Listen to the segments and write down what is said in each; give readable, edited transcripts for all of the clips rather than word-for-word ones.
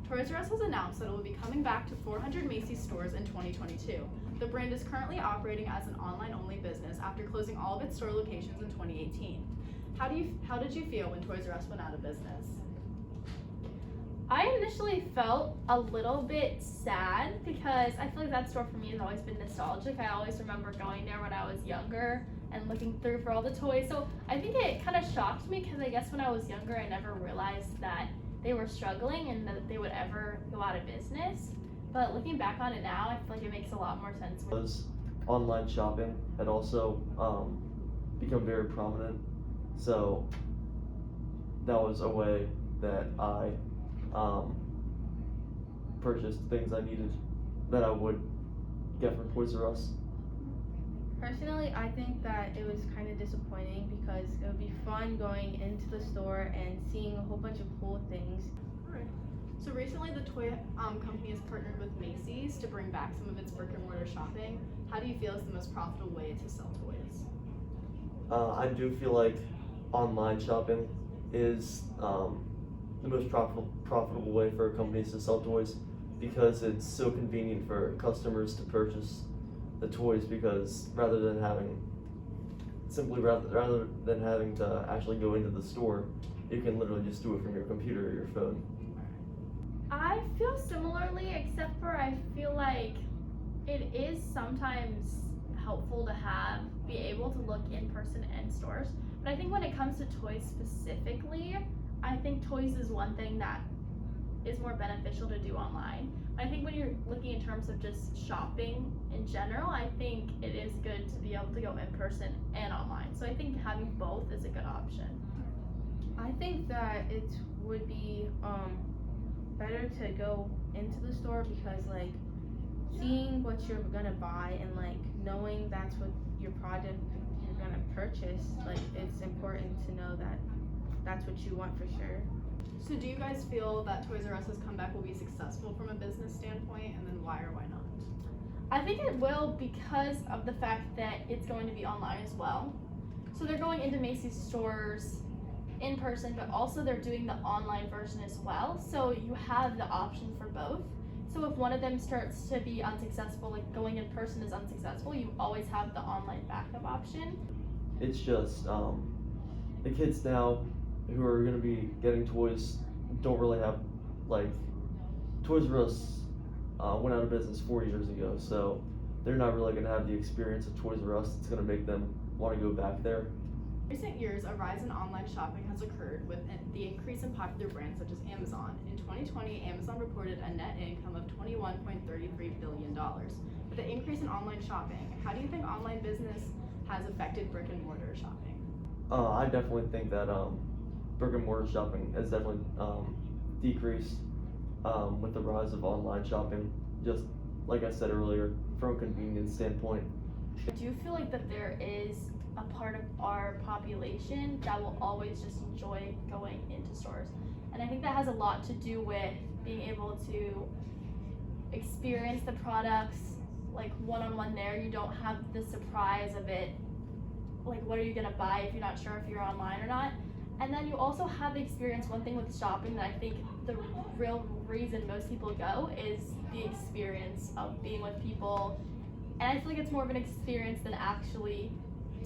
Toys R Us has announced that it will be coming back to 400 Macy's stores in 2022. The brand is currently operating as an online-only business after closing all of its store locations in 2018. How did you feel when Toys R Us went out of business? I initially felt a little bit sad because I feel like that store for me has always been nostalgic. I always remember going there when I was younger and looking through for all the toys. So I think it kind of shocked me because I guess when I was younger I never realized that they were struggling and that they would ever go out of business. But looking back on it now, I feel like it makes a lot more sense. Was online shopping had also become very prominent, so that was a way that I purchased things I needed that I would get from Toys R Us. Personally, I think that it was kind of disappointing because it would be fun going into the store and seeing a whole bunch of cool things. Alright. So recently the toy company has partnered with Macy's to bring back some of its brick and mortar shopping. How do you feel is the most profitable way to sell toys? I do feel like online shopping is the most profitable way for companies to sell toys because it's so convenient for customers to purchase the toys, because rather than having to actually go into the store, you can literally just do it from your computer or your phone. I feel similarly, except for I feel like it is sometimes helpful to be able to look in person in stores. But I think when it comes to toys specifically, I think toys is one thing that is more beneficial to do online. I think when you're looking in terms of just shopping in general, I think it is good to be able to go in person and online. So I think having both is a good option. I think that it would be better to go into the store because like seeing what you're gonna buy and like knowing that's what your product you're gonna purchase, like it's important to know that that's what you want for sure. So do you guys feel that Toys R Us's comeback will be successful from a business standpoint, and then why or why not? I think it will because of the fact that it's going to be online as well. So they're going into Macy's stores in person, but also they're doing the online version as well. So you have the option for both. So if one of them starts to be unsuccessful, like going in person is unsuccessful, you always have the online backup option. It's just the kids now who are going to be getting toys don't really have, like, Toys R Us went out of business 4 years ago, so they're not really going to have the experience of Toys R Us that's going to make them want to go back there. In recent years, a rise in online shopping has occurred with the increase in popular brands such as Amazon. In 2020, Amazon reported a net income of $21.33 billion. With the increase in online shopping, how do you think online business has affected brick and mortar shopping? I definitely think that brick and mortar shopping has definitely decreased with the rise of online shopping, just like I said earlier, from a convenience standpoint. Do you feel like that there is a part of our population that will always just enjoy going into stores? And I think that has a lot to do with being able to experience the products like one-on-one there. You don't have the surprise of it, like what are you gonna buy if you're not sure if you're online or not. And then you also have the experience. One thing with shopping that I think the real reason most people go is the experience of being with people. And I feel like it's more of an experience than actually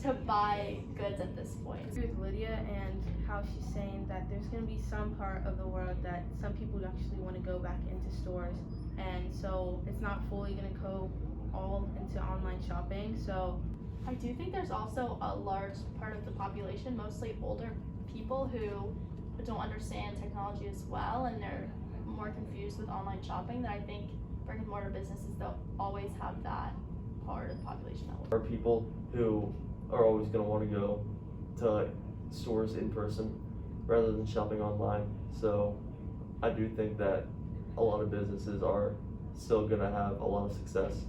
to buy goods at this point. I agree with Lydia and how she's saying that there's going to be some part of the world that some people actually want to go back into stores, and so it's not fully going to go all into online shopping. So I do think there's also a large part of the population, mostly older people, who don't understand technology as well, and they're more confused with online shopping. That I think brick and mortar businesses, they'll always have that part of the population. There are people who are always going to want to go to stores in person rather than shopping online. So I do think that a lot of businesses are still going to have a lot of success.